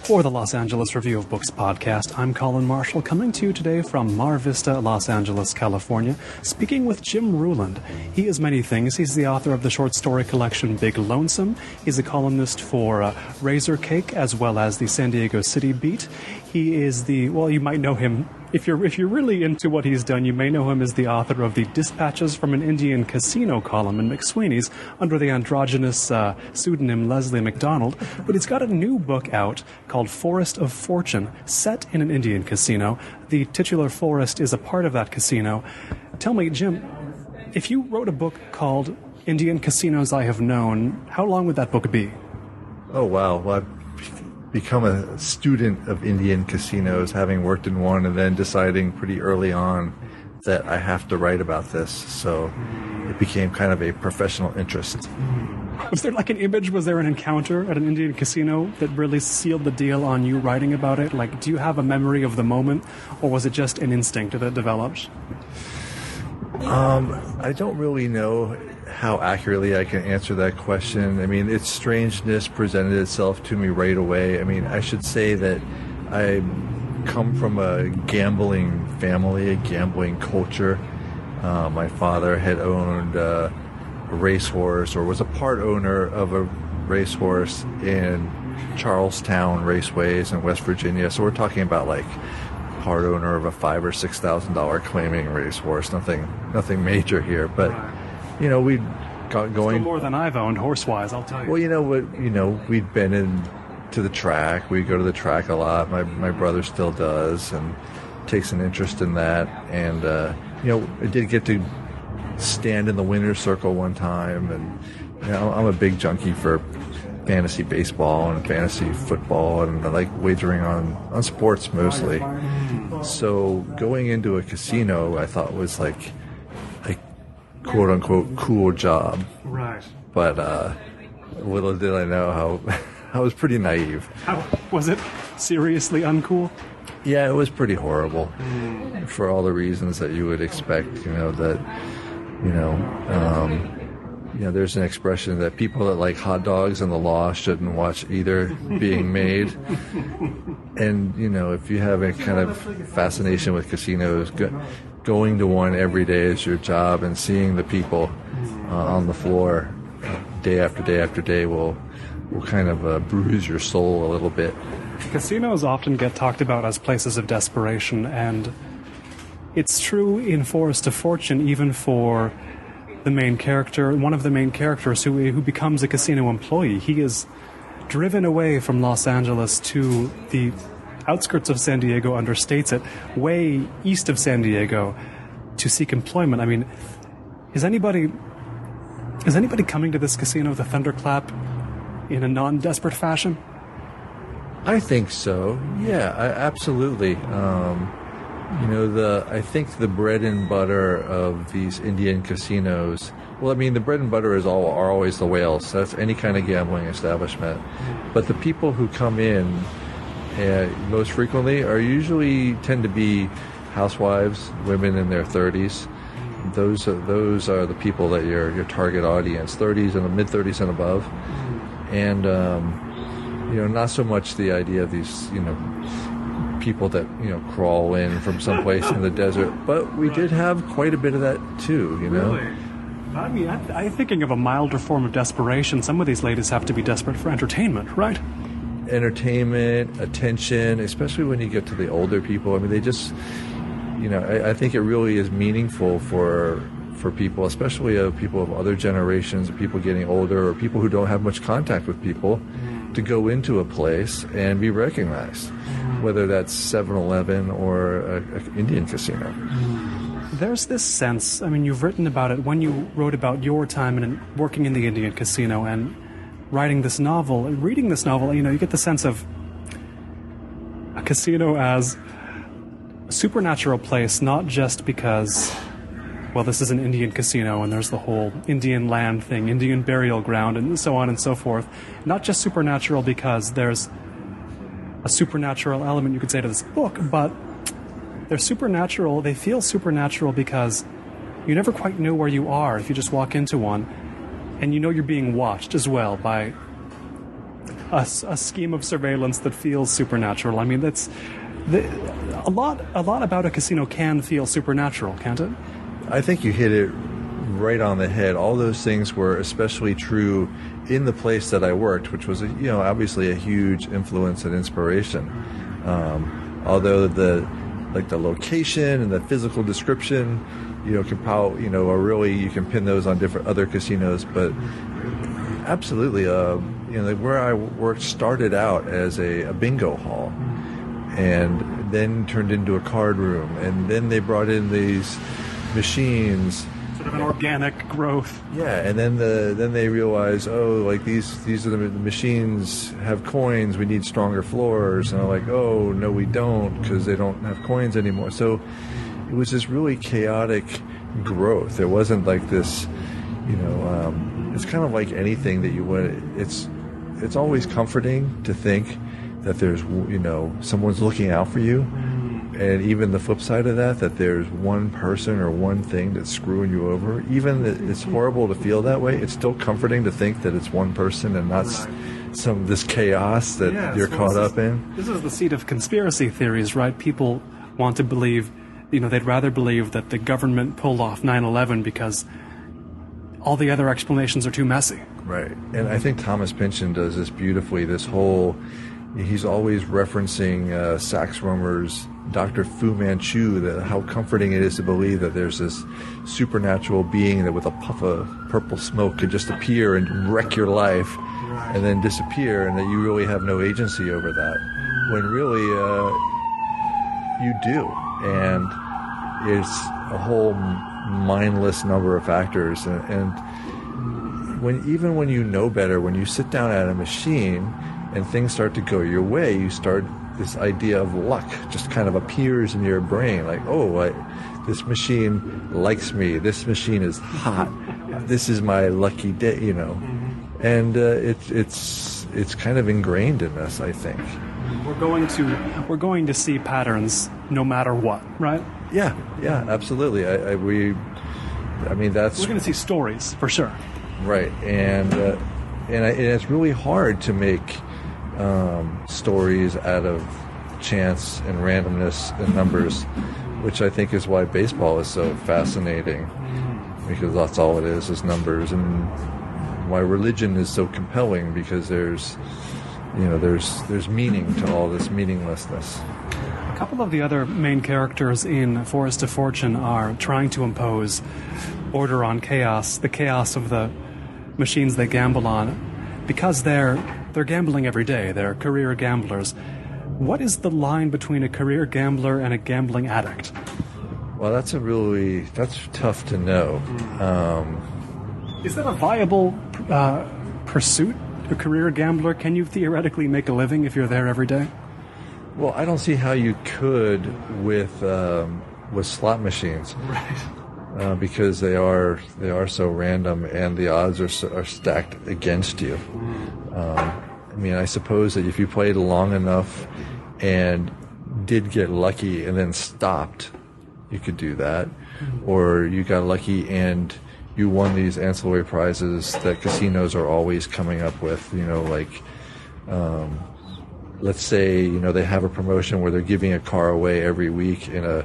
For the Los Angeles Review of Books podcast, I'm Colin Marshall, coming to you today from Mar Vista, Los Angeles, California, speaking with Jim Ruland. He is many things. He's the author of the short story collection Big Lonesome. He's a columnist for Razorcake, as well as the San Diego CityBeat. He is you might know him. If you're really into what he's done, you may know him as the author of the Dispatches from an Indian Casino column in McSweeney's under the androgynous pseudonym Leslie McDonald. But he's got a new book out called Forest of Fortune, set in an Indian casino. The titular forest is a part of that casino. Tell me, Jim, if you wrote a book called Indian Casinos I Have Known, how long would that book be? Oh, wow. Well, I've become a student of Indian casinos, having worked in one and then deciding pretty early on that I have to write about this. So it became kind of a professional interest. Was there like an image, was there an encounter at an Indian casino that really sealed the deal on you writing about it? Like, do you have a memory of the moment, or was it just an instinct that developed? I don't really know how accurately I can answer that question. I mean, its strangeness presented itself to me right away. I mean, I should say that I come from a gambling family, a gambling culture. My father had owned a racehorse, or was a part owner of a racehorse in Charlestown Raceways in West Virginia. So we're talking about like part owner of a $5,000 or $6,000 claiming racehorse. Nothing major here, but you know, we'd got going. Still more than I've owned horse-wise, I'll tell you. Well, you know what? You know, we'd been to the track. We go to the track a lot. My brother still does, and takes an interest in that. And you know, I did get to stand in the winner's circle one time, and you know, I'm a big junkie for fantasy baseball and fantasy football, and I like wagering on sports mostly. So going into a casino, I thought was like a quote unquote cool job. Right. But little did I know how I was pretty naive. How was it? Seriously uncool? Yeah, it was pretty horrible for all the reasons that you would expect. You know that, there's an expression that people that like hot dogs and the law shouldn't watch either being made. And, you know, if you have a kind of fascination with casinos, going to one every day is your job, and seeing the people on the floor day after day after day will kind of bruise your soul a little bit. Casinos often get talked about as places of desperation, and it's true in Forest of Fortune, even for the main character, one of the main characters who becomes a casino employee. He is driven away from Los Angeles to the outskirts of San Diego, understates it, way east of San Diego to seek employment. I mean, is anybody coming to this casino with a thunderclap in a non-desperate fashion? I think so. Yeah, absolutely. I think the bread and butter of these Indian casinos, well, I mean, the bread and butter are always the whales. That's any kind of gambling establishment. But the people who come in most frequently tend to be housewives, women in their 30s. Those are the people that your target audience, 30s and the mid-30s and above. And not so much the idea of these, people that, crawl in from someplace in the desert, but we did have quite a bit of that too, Really? I mean, I'm thinking of a milder form of desperation. Some of these ladies have to be desperate for entertainment, right? Entertainment, attention, especially when you get to the older people. I mean, they just, I think it really is meaningful for people, especially people of other generations, people getting older, or people who don't have much contact with people, to go into a place and be recognized, whether that's 7-Eleven or an Indian casino. There's this sense, I mean, you've written about it when you wrote about your time and working in the Indian casino and writing this novel, and reading this novel, you get the sense of a casino as a supernatural place, not just because, well, this is an Indian casino and there's the whole Indian land thing, Indian burial ground, and so on and so forth. Not just supernatural because there's a supernatural element, you could say, to this book, but they're supernatural, they feel supernatural because you never quite know where you are if you just walk into one, and you're being watched as well by a scheme of surveillance that feels supernatural. I mean, a lot about a casino can feel supernatural, can't it? I think you hit it right on the head. All those things were especially true in the place that I worked, which was, obviously a huge influence and inspiration. Although the location and the physical description, you can pin those on different other casinos, but absolutely, where I worked started out as a bingo hall, and then turned into a card room, and then they brought in these machines. Sort of an organic growth. Yeah, and then they realized, these are the machines have coins. We need stronger floors, and I'm like, oh no, we don't, because they don't have coins anymore. So it was this really chaotic growth. There wasn't like this, it's kind of like anything that you want. It's always comforting to think that there's, someone's looking out for you. And even the flip side of that there's one person or one thing that's screwing you over. Even that it's horrible to feel that way, it's still comforting to think that it's one person and not this chaos that you're caught up in. This is the seat of conspiracy theories, right? People want to believe, they'd rather believe that the government pulled off 9/11 because all the other explanations are too messy. Right. And I think Thomas Pynchon does this beautifully. He's always referencing Sax Rohmer's Dr. Fu Manchu, that how comforting it is to believe that there's this supernatural being that with a puff of purple smoke could just appear and wreck your life and then disappear, and that you really have no agency over that, when really you do. And it's a whole mindless number of factors. And even when you know better, when you sit down at a machine and things start to go your way, this idea of luck just kind of appears in your brain, like, this machine likes me, this machine is hot, this is my lucky day, and it's kind of ingrained in us, I think. We're going to see patterns no matter what, right? Yeah, absolutely. We're going to see stories for sure, right? And it's really hard to make stories out of chance and randomness and numbers, which I think is why baseball is so fascinating, because that's all it is numbers, and why religion is so compelling, because there's meaning to all this meaninglessness. A couple of the other main characters in Forest of Fortune are trying to impose order on chaos, the chaos of the machines they gamble on, because they're gambling every day. They're career gamblers. What is the line between a career gambler and a gambling addict? Well, that's tough to know. Is that a viable pursuit, a career gambler? Can you theoretically make a living if you're there every day? Well, I don't see how you could with slot machines. Right. Because they are so random, and the odds are stacked against you. I suppose that if you played long enough and did get lucky and then stopped, you could do that. Or you got lucky and you won these ancillary prizes that casinos are always coming up with, let's say, they have a promotion where they're giving a car away every week in a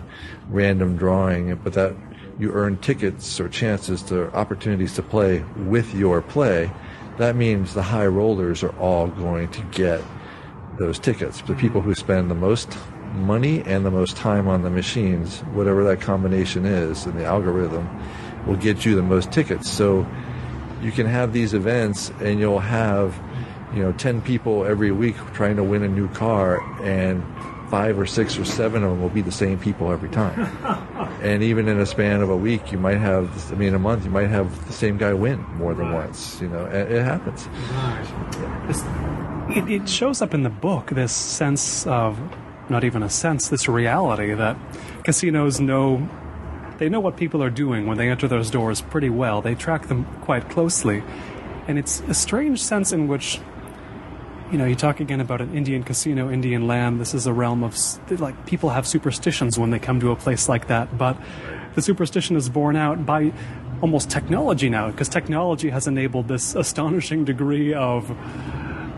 random drawing, but that you earn tickets or opportunities to play with your play. That means the high rollers are all going to get those tickets. The people who spend the most money and the most time on the machines, whatever that combination is in the algorithm, will get you the most tickets. So you can have these events and you'll have 10 people every week trying to win a new car, and 5 or 6 or 7 of them will be the same people every time. And even in a span of a week, a month, you might have the same guy win more than once. It happens. It shows up in the book, this sense of, not even a sense, this reality that casinos know. They know what people are doing when they enter those doors pretty well. They track them quite closely. And it's a strange sense in which, you talk again about an Indian casino, Indian land. This is a realm of, people have superstitions when they come to a place like that. But the superstition is borne out by almost technology now, because technology has enabled this astonishing degree of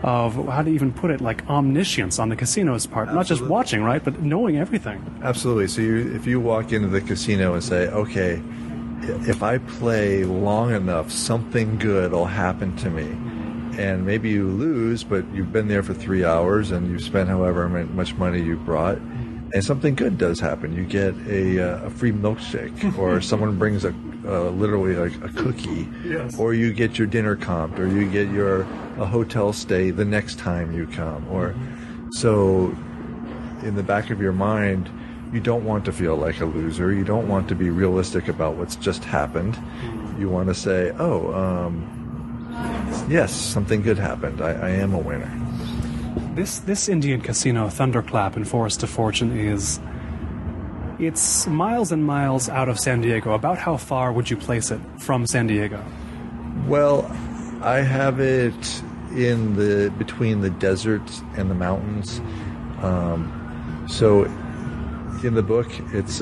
of, how to even put it, like omniscience on the casino's part. Absolutely. Not just watching, right, but knowing everything. Absolutely. So if you walk into the casino and say, okay, if I play long enough, something good will happen to me. And maybe you lose, but you've been there for 3 hours and you've spent however much money you brought, and something good does happen. You get a free milkshake, or someone brings literally like a cookie, Yes. or you get your dinner comped, or you get a hotel stay the next time you come. Or so in the back of your mind, you don't want to feel like a loser. You don't want to be realistic about what's just happened. You want to say, yes, something good happened. I am a winner. This Indian casino, Thunderclap in Forest of Fortune, it's miles and miles out of San Diego. About how far would you place it from San Diego? Well, I have it between the desert and the mountains. So in the book, it's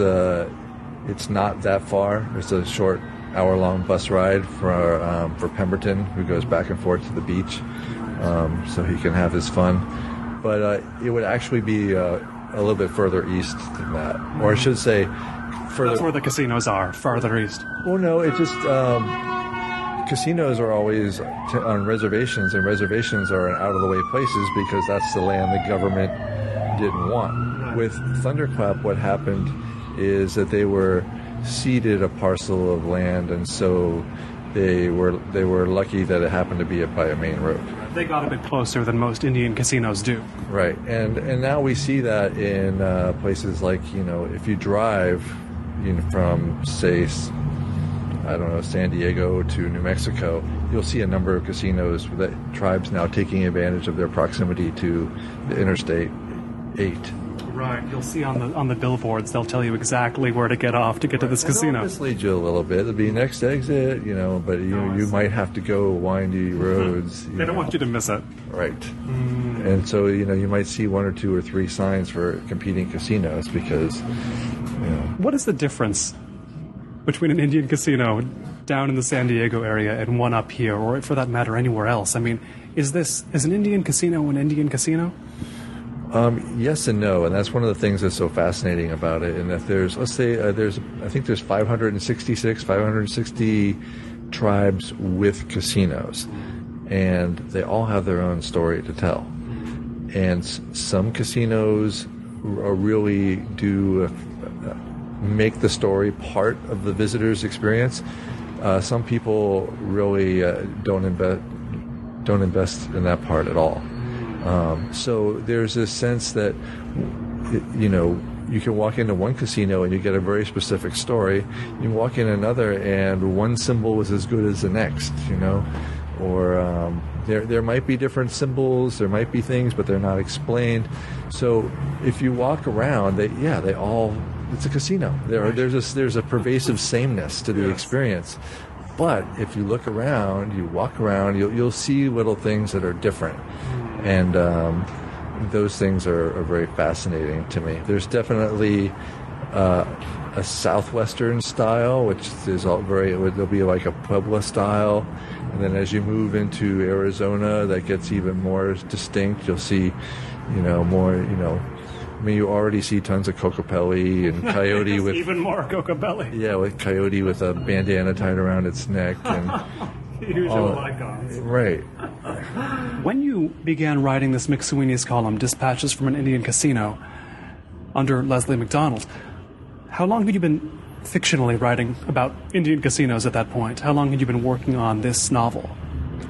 not that far. It's a short hour-long bus ride for Pemberton, who goes back and forth to the beach, so he can have his fun. But it would actually be a little bit further east than that, or I should say, further. That's where the casinos are, farther east. Well, no, it just casinos are always on reservations, and reservations are in out-of-the-way places because that's the land the government didn't want. With Thunderclap, what happened is that they were ceded a parcel of land, and so they were lucky that it happened to be by a main road. They got a bit closer than most Indian casinos do. Right, and now we see that in places like, if you drive from, say, I don't know, San Diego to New Mexico, you'll see a number of casinos that tribes now taking advantage of their proximity to the Interstate 8. Right, you'll see on the billboards, they'll tell you exactly where to get off to get to this casino. They'll mislead you a little bit. It'll be next exit, but you might have to go windy roads. They don't want you to miss it. Right. And so, you might see 1 or 2 or 3 signs for competing casinos because, What is the difference between an Indian casino down in the San Diego area and one up here, or for that matter, anywhere else? I mean, is an Indian casino an Indian casino? Yes and no, and that's one of the things that's so fascinating about it. And that there's 560 tribes with casinos, and they all have their own story to tell. And some casinos really do make the story part of the visitor's experience. Some people really don't invest in that part at all. So there's this sense that, you can walk into one casino and you get a very specific story. You can walk in another and one symbol is as good as the next, or there might be different symbols, there might be things, but they're not explained. So if you walk around, it's a casino. There's a pervasive sameness to the experience. But if you look around, you walk around, you'll see little things that are different. And those things are very fascinating to me. There's definitely a southwestern style, which is there'll be like a Puebla style. And then as you move into Arizona, that gets even more distinct. You'll see, more, you already see tons of Cocopelli and Coyote with... even more Cocopelli. Yeah, with Coyote with a bandana tied around its neck. And usual icons. Right. When you began writing this McSweeney's column, Dispatches from an Indian Casino, under Leslie McDonald, how long had you been fictionally writing about Indian casinos at that point? How long had you been working on this novel?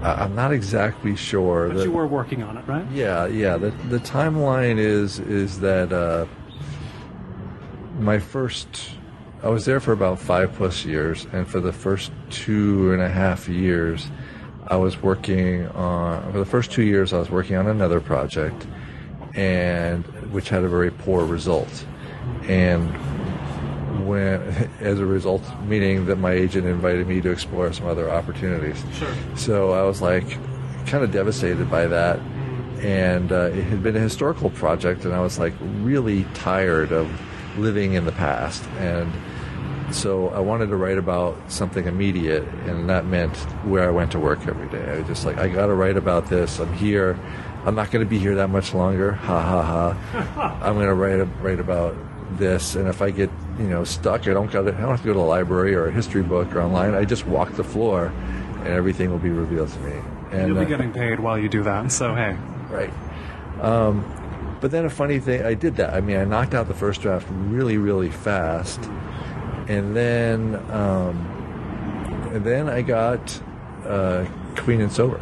I'm not exactly sure. But you were working on it, right? Yeah. The timeline is that I was there for about 5+ years, and for the first 2.5 years, I was working on. For the first 2 years, I was working on another project, which had a very poor result, and as a result, meaning that my agent invited me to explore some other opportunities. Sure. So I was kind of devastated by that, and it had been a historical project, and I was really tired of living in the past, and So I wanted to write about something immediate, and that meant where I went to work every day. I was just like, I got to write about this. I'm here. I'm not going to be here that much longer. Ha ha ha. I'm going to write about this, and if I get stuck, I don't have to go to the library or a history book or online. I just walk the floor, and everything will be revealed to me. And you'll be getting paid while you do that. So hey, right. But then a funny thing, I did that. I mean, I knocked out the first draft really, really fast, and then I got Clean and Sober,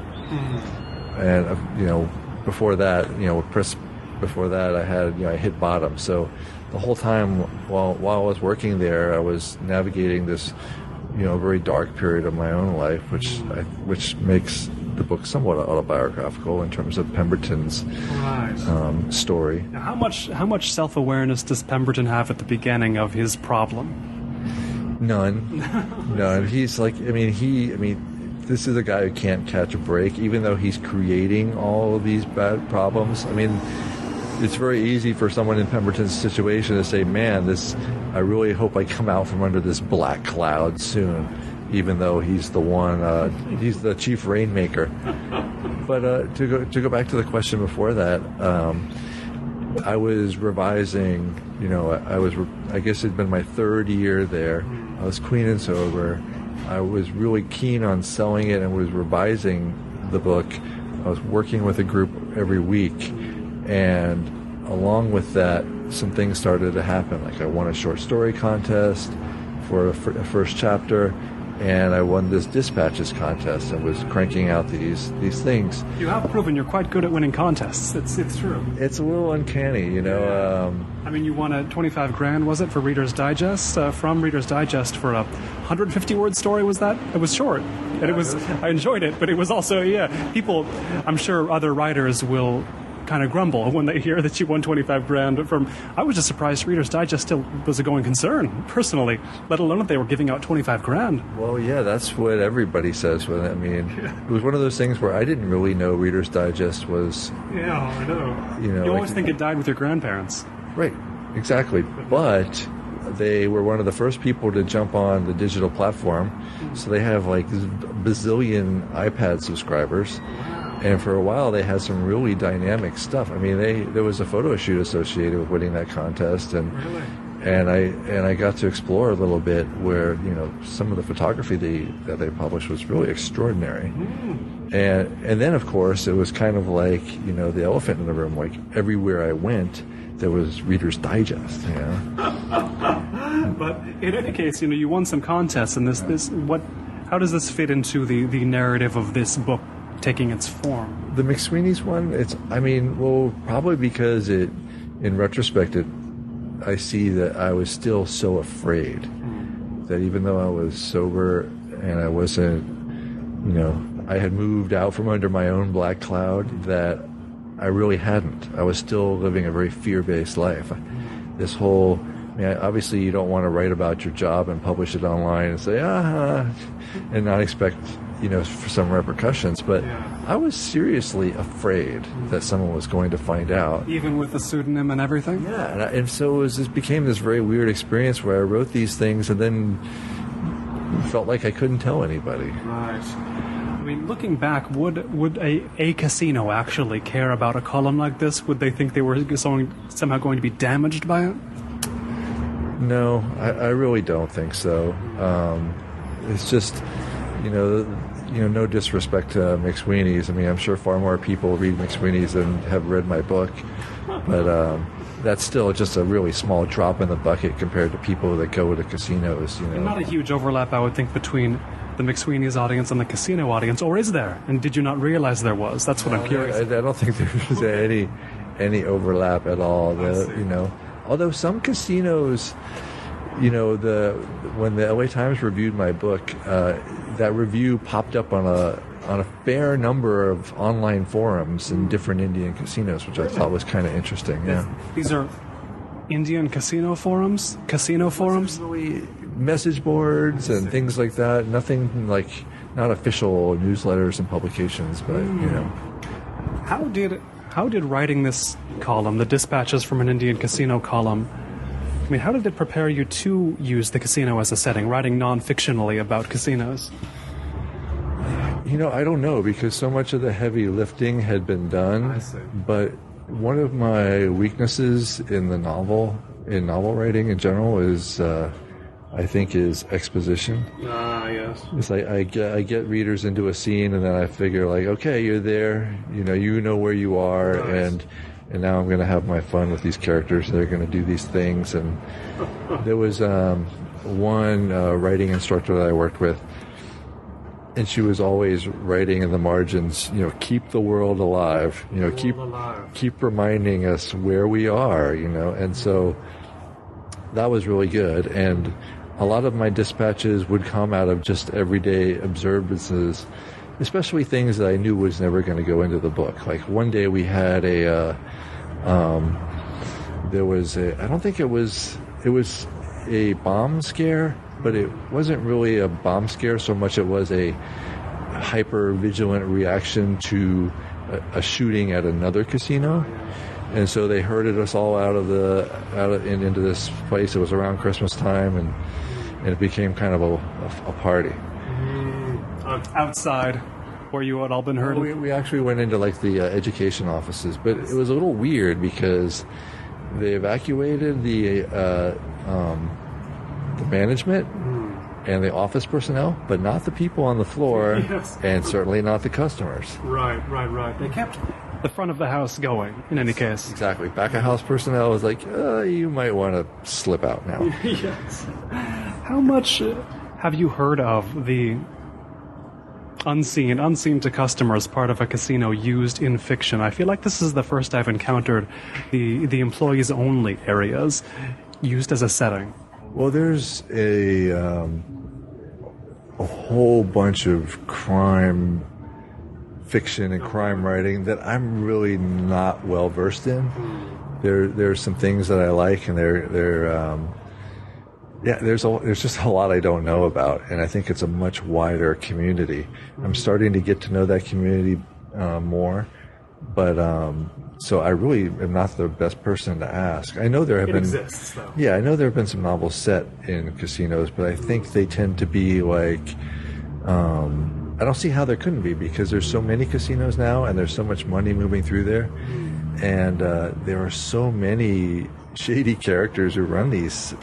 and before that, before that, I hit bottom. So the whole time while I was working there, I was navigating this, very dark period of my own life, which makes the book somewhat autobiographical in terms of Pemberton's story. Now, how much self-awareness does Pemberton have at the beginning of his problem? None. He's like, this is a guy who can't catch a break, even though he's creating all of these bad problems. I mean, it's very easy for someone in Pemberton's situation to say, man, I really hope I come out from under this black cloud soon, even though he's the one, he's the chief rainmaker. But to go back to the question before that, I was revising, I guess it'd been my third year there. I was clean and sober. I was really keen on selling it and was revising the book. I was working with a group every week, and along with that, some things started to happen. Like I won a short story contest for a first chapter, and I won this dispatches contest and was cranking out these things. You have proven you're quite good at winning contests. It's true. It's a little uncanny, Yeah. You won a 25 grand, was it, for Reader's Digest? From Reader's Digest for a 150-word story, was that? It was short, and it was. I enjoyed it, but it was also, people, I'm sure other writers will kind of grumble when they hear that you won 25 grand from. I was just surprised Reader's Digest still was a going concern, personally, let alone that they were giving out 25 grand. Well, yeah, that's what everybody says. It was one of those things where I didn't really know Reader's Digest was. Yeah, I know. You always think it died with your grandparents. Right, exactly. But they were one of the first people to jump on the digital platform, so they have like bazillion iPad subscribers. And for a while, they had some really dynamic stuff. I mean, there was a photo shoot associated with winning that contest, and I got to explore a little bit where some of the photography that they published was really extraordinary. And then of course it was kind of like the elephant in the room. Like everywhere I went, there was Reader's Digest. But in any case, you won some contests, and how does this fit into the narrative of this book taking its form? The McSweeney's one, probably because in retrospect, I see that I was still so afraid that even though I was sober and I wasn't, I had moved out from under my own black cloud, that I really hadn't. I was still living a very fear-based life. This whole, obviously you don't want to write about your job and publish it online and say, and not expect, for some repercussions, but I was seriously afraid that someone was going to find out. Even with the pseudonym and everything? Yeah, and so it became this very weird experience where I wrote these things and then felt like I couldn't tell anybody. Right. Looking back, would a casino actually care about a column like this? Would they think they were somehow going to be damaged by it? No, I really don't think so. It's just, no disrespect to McSweeney's. I'm sure far more people read McSweeney's than have read my book, but that's still just a really small drop in the bucket compared to people that go to casinos. And not a huge overlap, I would think, between the McSweeney's audience and the casino audience, or is there? And did you not realize there was? That's what I'm curious. I don't think there's any overlap at all. Although some casinos, when the LA Times reviewed my book, that review popped up on a fair number of online forums in different Indian casinos, which I thought was kind of interesting. Yeah, these are Indian casino forums, Really message boards and things like that. Nothing like, not official newsletters and publications, but How did writing this column, the Dispatches from an Indian Casino column, mean, how did it prepare you to use the casino as a setting, writing non-fictionally about casinos? I don't know, because so much of the heavy lifting had been done. I see. But one of my weaknesses in novel writing in general is, I think, is exposition. Ah, yes. It's like I get readers into a scene, and then I figure, like, okay, you're there, you know where you are, nice. and now I'm going to have my fun with these characters. They're going to do these things. And there was one writing instructor that I worked with, and she was always writing in the margins, keep the world alive, keep reminding us where we are, and so that was really good. And a lot of my dispatches would come out of just everyday observances, especially things that I knew was never going to go into the book. Like one day we had I don't think it was a bomb scare, but it wasn't really a bomb scare so much. It was a hyper vigilant reaction to a shooting at another casino. And so they herded us all into this place. It was around Christmas time, and it became kind of a party. Outside, where you had all been herded? We actually went into like the education offices, but it was a little weird because they evacuated the management and the office personnel, but not the people on the floor, yes. And certainly not the customers. Right. They kept the front of the house going, in any case. Exactly. Back of house personnel was like, you might want to slip out now. Yes. How much have you heard of the unseen to customers part of a casino used in fiction? I feel like this is the first I've encountered the employees only areas used as a setting. Well, there's a whole bunch of crime fiction and crime writing that I'm really not well versed in. There's some things that I like, and there's just a lot I don't know about, and I think it's a much wider community. I'm starting to get to know that community more, but so I really am not the best person to ask. I know there have been exists, though. Yeah, I know there have been some novels set in casinos, but I think they tend to be like I don't see how there couldn't be, because there's so many casinos now, and there's so much money moving through there, and there are so many shady characters who run these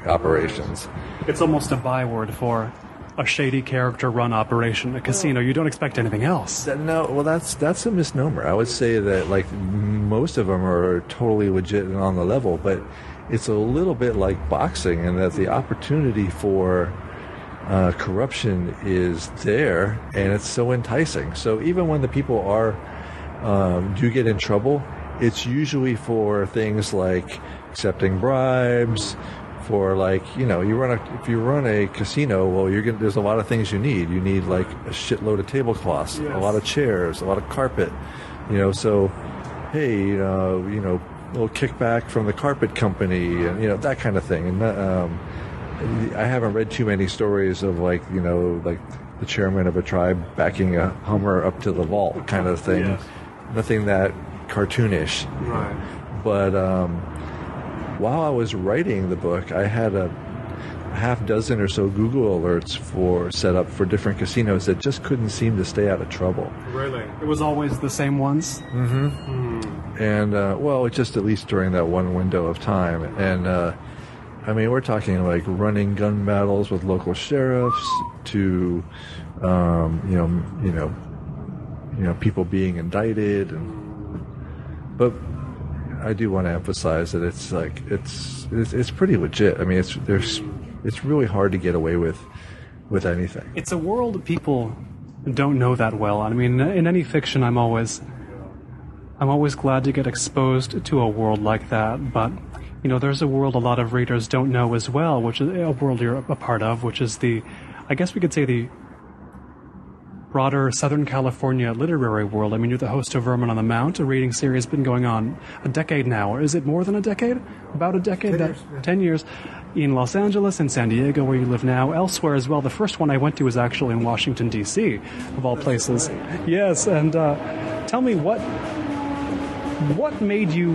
operations. It's almost a byword for a shady character-run operation, a casino. You don't expect anything else. That's a misnomer. I would say that like most of them are totally legit and on the level, but it's a little bit like boxing, in that the opportunity for corruption is there, and it's so enticing. So even when the people do get in trouble, it's usually for things like accepting bribes. For like, if you run a casino, well, there's a lot of things you need. You need like a shitload of tablecloths, yes. A lot of chairs, a lot of carpet. So, hey, little kickback from the carpet company, and that kind of thing. And I haven't read too many stories of like the chairman of a tribe backing a Hummer up to the vault kind of thing. Yes. Nothing that cartoonish. Right. But while I was writing the book, I had a half dozen or so Google alerts set up for different casinos that just couldn't seem to stay out of trouble. Really? It was always the same ones? Mm-hmm. And, it's just at least during that one window of time. And, we're talking like running gun battles with local sheriffs to, people being indicted. But I do want to emphasize that it's pretty legit. It's really hard to get away with anything. It's a world people don't know that well. In any fiction, I'm always glad to get exposed to a world like that. But there's a world a lot of readers don't know as well, which is a world you're a part of, which is I guess we could say the broader Southern California literary world. You're the host of Vermin on the Mount, a reading series been going on a decade now. Or is it more than a decade? About a decade? 10 years. 10 years. In Los Angeles and San Diego, where you live now. Elsewhere as well. The first one I went to was actually in Washington, D.C., of all places. Right. Yes, and tell me what made you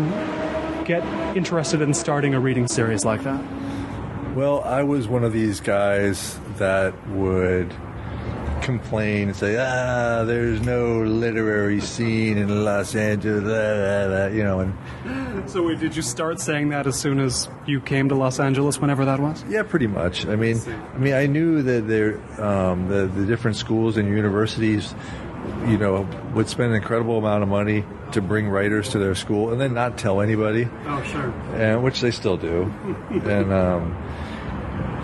get interested in starting a reading series like that? Well, I was one of these guys that would complain and say, there's no literary scene in Los Angeles, and So did you start saying that as soon as you came to Los Angeles, whenever that was? yeah, pretty much. I mean, I knew that the different schools and universities, would spend an incredible amount of money to bring writers to their school and then not tell anybody. Oh, sure. And which they still do. And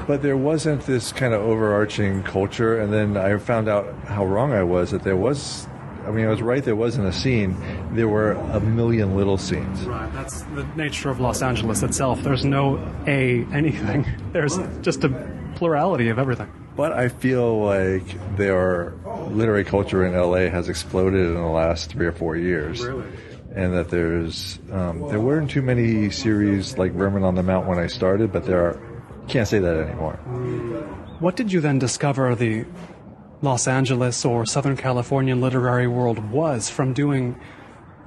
but there wasn't this kind of overarching culture. And then I found out how wrong I was, that there was. I was right, there wasn't a scene. There were a million little scenes. Right, that's the nature of Los Angeles itself. There's no anything. There's just a plurality of everything. But I feel like their literary culture in LA has exploded in the last 3 or 4 years. Really? And that there weren't too many series like Vermin on the Mount when I started, but there are. Can't say that anymore. What did you then discover the Los Angeles or Southern California literary world was from doing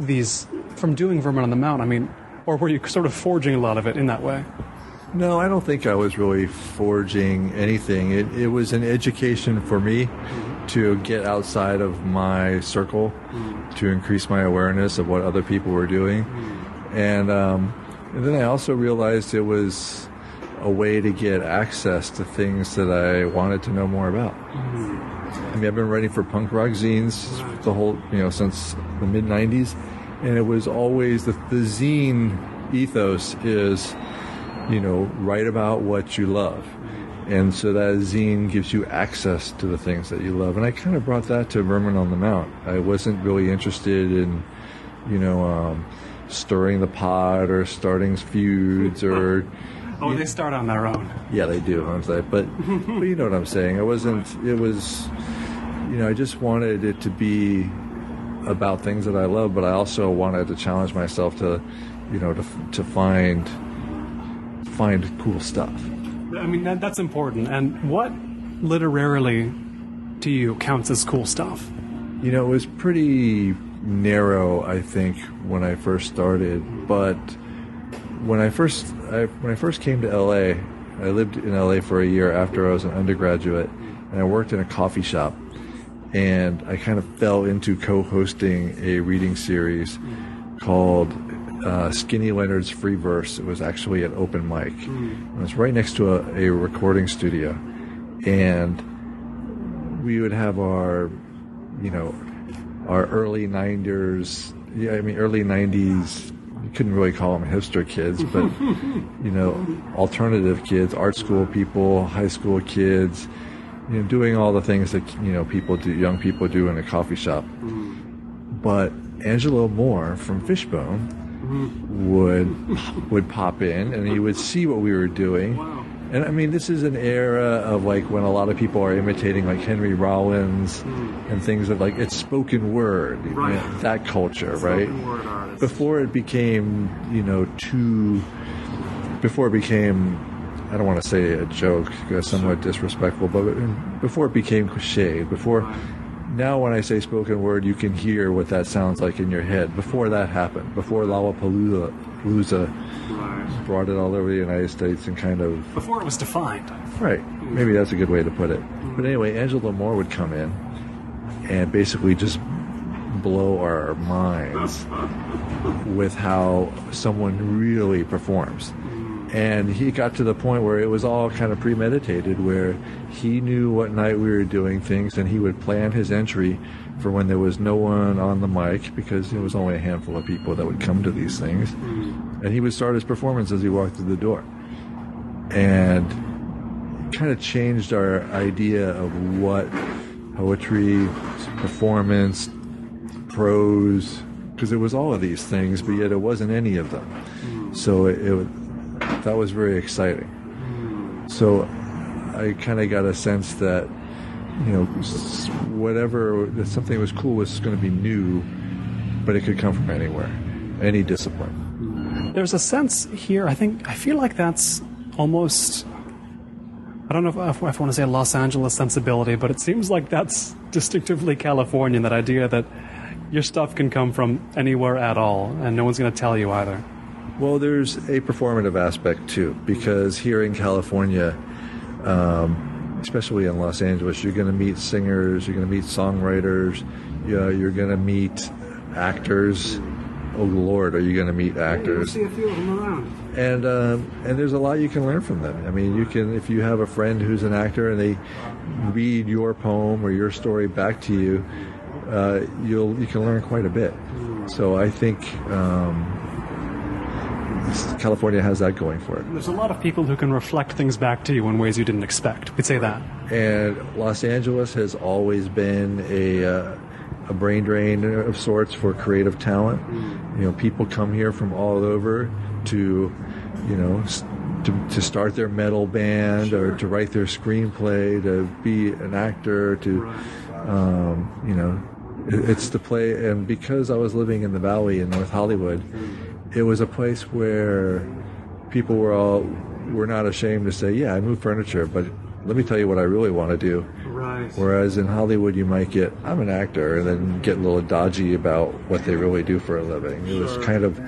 Vermin on the Mount? Or were you sort of forging a lot of it in that way? No, I don't think I was really forging anything. It was an education for me to get outside of my circle, to increase my awareness of what other people were doing. And then I also realized it was a way to get access to things that I wanted to know more about. I've been writing for punk rock zines since the mid-'90s, and it was always the zine ethos is, write about what you love. And so that zine gives you access to the things that you love. And I kind of brought that to Vermin on the Mount. I wasn't really interested in, stirring the pot or starting feuds or... Oh, they start on their own. Yeah, they do. But you know what I'm saying. I wasn't. It was, I just wanted it to be about things that I love, but I also wanted to challenge myself to, to find cool stuff. That's important. And what literarily to you counts as cool stuff? It was pretty narrow, I think, when I first started, but. When I first came to LA, I lived in LA for a year after I was an undergraduate, and I worked in a coffee shop, and I kind of fell into co-hosting a reading series called Skinny Leonard's Free Verse. It was actually an open mic. It was right next to a recording studio, and we would have our early 90s. Early 90s. You couldn't really call them hipster kids, but, alternative kids, art school people, high school kids, doing all the things that, young people do in a coffee shop. But Angelo Moore from Fishbone would pop in, and he would see what we were doing. Wow. And this is an era of when a lot of people are imitating Henry Rollins and things of it's spoken word, right. That culture, right? Spoken word artists. Before it became, I don't want to say a joke, because somewhat disrespectful, but before it became cliched, now when I say spoken word, you can hear what that sounds like in your head. Before that happened, before Lollapalooza brought it all over the United States and kind of... Before it was defined. Right. Maybe that's a good way to put it. But anyway, Angelo Moore would come in and basically just blow our minds with how someone really performs. And he got to the point where it was all kind of premeditated, where he knew what night we were doing things, and he would plan his entry for when there was no one on the mic, because there was only a handful of people that would come to these things. And he would start his performance as he walked through the door. And kind of changed our idea of what poetry, performance, prose, because it was all of these things, but yet it wasn't any of them. So that was very exciting. So I kind of got a sense that, that something was cool was going to be new, but it could come from anywhere, any discipline. There's a sense here, I feel like that's almost, I don't know if I want to say a Los Angeles sensibility, but it seems like that's distinctively Californian, that idea that your stuff can come from anywhere at all, and no one's going to tell you either. Well, there's a performative aspect too, because here in California, especially in Los Angeles, you're going to meet singers, you're going to meet songwriters, you're going to meet actors. Oh Lord, are you going to meet actors? Yeah, you see a few of them around. And there's a lot you can learn from them. I mean, you can, if you have a friend who's an actor and they read your poem or your story back to you, you can learn quite a bit. So I think California has that going for it. There's a lot of people who can reflect things back to you in ways you didn't expect. We'd say that. And Los Angeles has always been a brain drain of sorts for creative talent. You know, people come here from all over to start their metal band or to write their screenplay, to be an actor, to it's the play. And because I was living in the Valley in North Hollywood, it was a place where people were not ashamed to say, yeah, I move furniture, but let me tell you what I really want to do. Right. Whereas in Hollywood, you might get, I'm an actor, and then get a little dodgy about what they really do for a living. It was kind of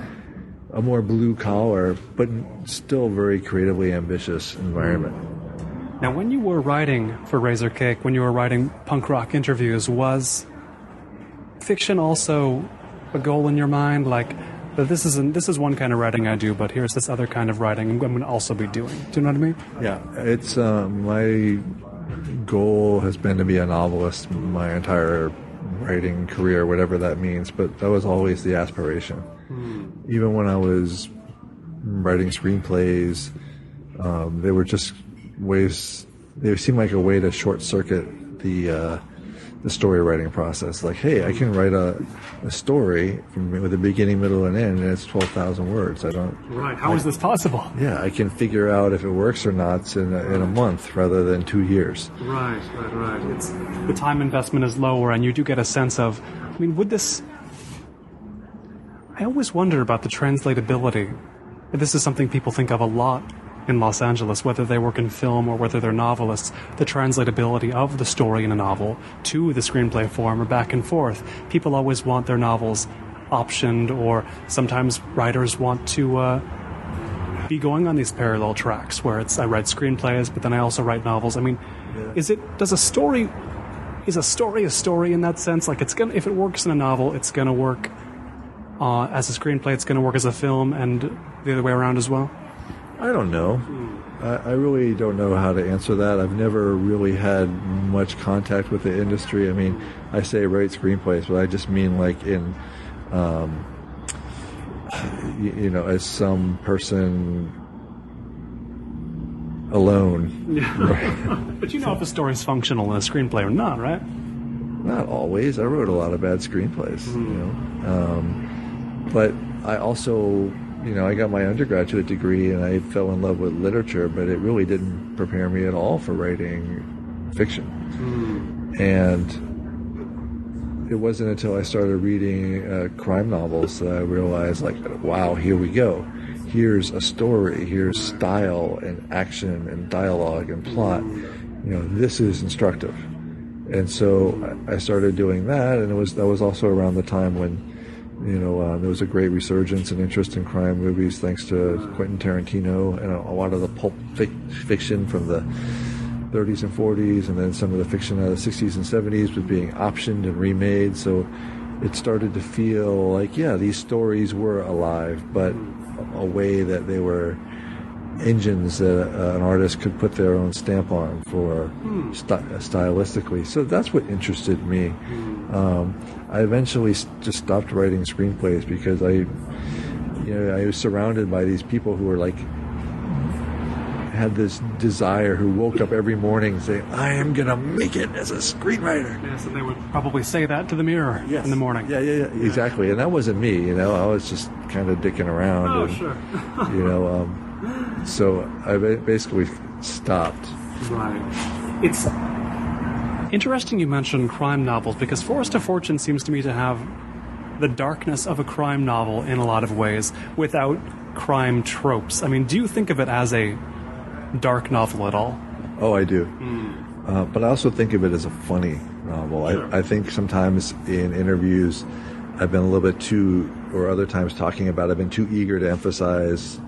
a more blue collar, but still very creatively ambitious environment. Now, when you were writing for Razorcake, when you were writing punk rock interviews, was fiction also a goal in your mind? Like, this is one kind of writing I do, but here's this other kind of writing I'm going to also be doing. Do you know what I mean? Yeah, it's my goal has been to be a novelist my entire writing career, whatever that means, but that was always the aspiration. Even when I was writing screenplays, they were just ways, they seemed like a way to short circuit the story writing process. Like, hey, I can write a story with a beginning, middle, and end, and it's 12,000 words. Right. How is this possible? Yeah, I can figure out if it works or not in a month rather than 2 years. Right. It's the time investment is lower, and you do get a sense of. I mean, would this? I always wonder about the translatability. This is something people think of a lot in Los Angeles, whether they work in film or whether they're novelists, the translatability of the story in a novel to the screenplay form or back and forth. People always want their novels optioned, or sometimes writers want to be going on these parallel tracks where it's I write screenplays, but then I also write novels. I mean, is a story a story in that sense? Like, if it works in a novel, it's gonna work as a screenplay, it's gonna work as a film, and the other way around as well? I don't know. I really don't know how to answer that. I've never really had much contact with the industry. I mean, I say write screenplays, but I just mean like in, as some person alone. Yeah. But you know if a story's functional in a screenplay or not, right? Not always. I wrote a lot of bad screenplays, but I also... I got my undergraduate degree and I fell in love with literature, but it really didn't prepare me at all for writing fiction. And it wasn't until I started reading crime novels that I realized, like, wow, here we go. Here's a story. Here's style and action and dialogue and plot. This is instructive. And so I started doing that, and that was also around the time when there was a great resurgence and interest in crime movies thanks to Quentin Tarantino, and a lot of the pulp fiction from the 30s and 40s, and then some of the fiction out of the 60s and 70s was being optioned and remade. So it started to feel like, yeah, these stories were alive, but a way that they were engines that an artist could put their own stamp on for stylistically. So that's what interested me. I eventually just stopped writing screenplays because I was surrounded by these people who were like, had this desire, who woke up every morning saying, I am going to make it as a screenwriter. Yes, and they would probably say that to the mirror in the morning. Yeah, exactly. And that wasn't me, I was just kind of dicking around. Oh, and, sure. So I basically stopped. Right. It's interesting you mentioned crime novels, because Forest of Fortune seems to me to have the darkness of a crime novel in a lot of ways without crime tropes. I mean, do you think of it as a dark novel at all? Oh, I do. But I also think of it as a funny novel. Sure. I think sometimes in interviews I've been a little bit too, or other times talking about, I've been too eager to emphasize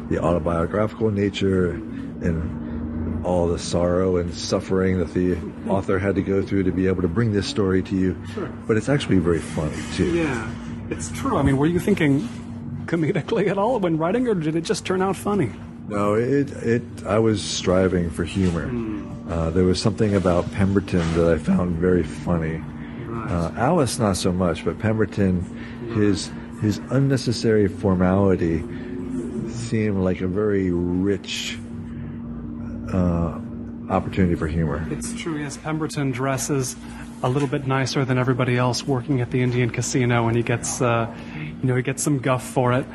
the autobiographical nature and all the sorrow and suffering that the author had to go through to be able to bring this story to you. Sure. But it's actually very funny, too. Yeah, it's true. I mean, were you thinking comedically at all when writing, or did it just turn out funny? No, I was striving for humor. There was something about Pemberton that I found very funny. Right. Alice, not so much, but Pemberton, his unnecessary formality seemed like a very rich opportunity for humor. It's true, yes. Pemberton dresses a little bit nicer than everybody else working at the Indian casino, and he gets, he gets some guff for it.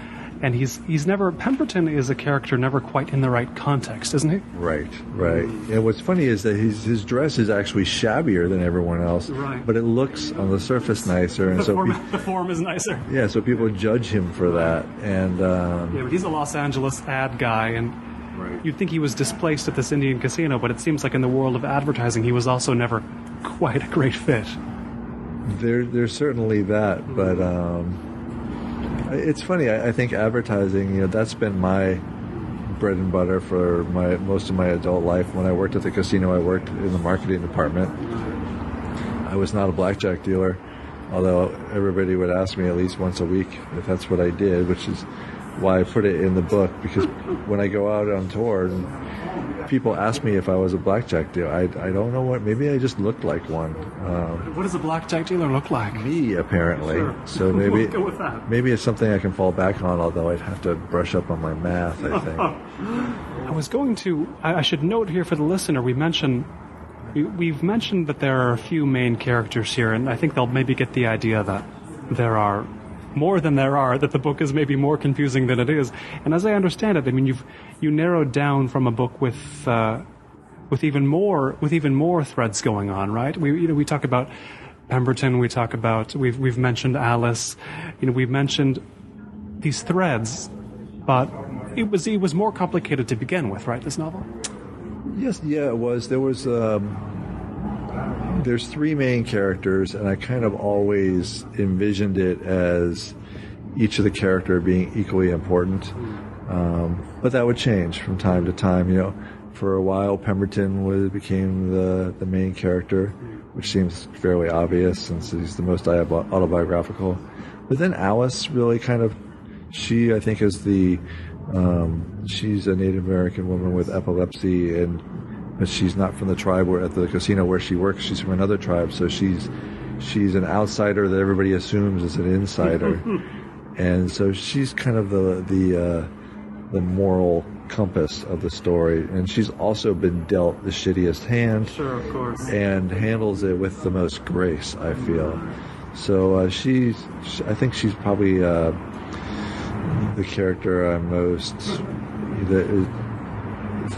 And he's never, Pemberton is a character never quite in the right context, isn't he? Right. And what's funny is that his dress is actually shabbier than everyone else, right. But it looks on the surface nicer, and the form is nicer. Yeah, so people judge him for that, and yeah, but he's a Los Angeles ad guy, and right. You'd think he was displaced at this Indian casino, but it seems like in the world of advertising, he was also never quite a great fit. There's certainly that, but it's funny. I think advertising, that's been my bread and butter for most of my adult life. When I worked at the casino, I worked in the marketing department. I was not a blackjack dealer, although everybody would ask me at least once a week if that's what I did, which is why I put it in the book, because when I go out on tour and people ask me if I was a blackjack dealer, I don't know what, maybe I just looked like one. What does a blackjack dealer look like? Me, apparently. Sure. So We'll go with that. maybe it's something I can fall back on, although I'd have to brush up on my math, I think. I should note here for the listener, we've mentioned that there are a few main characters here, and I think they'll maybe get the idea that there are more than there are, that the book is maybe more confusing than it is. And as I understand it, I mean, you narrowed down from a book with even more threads going on, right? We talk about Pemberton, we've mentioned Alice, we've mentioned these threads, but it was more complicated to begin with, right? This novel. Yes, yeah, it was. There's three main characters, and I kind of always envisioned it as each of the character being equally important. But that would change from time to time. For a while, Pemberton became the main character, which seems fairly obvious since he's the most autobiographical. But then Alice really she, I think, is she's a Native American woman with epilepsy, but she's not from the tribe at the casino where she works. She's from another tribe, so she's an outsider that everybody assumes is an insider, and so she's kind of the moral compass of the story. And she's also been dealt the shittiest hand, sure, of course, and handles it with the most grace, I feel. So I think she's probably the character I'm most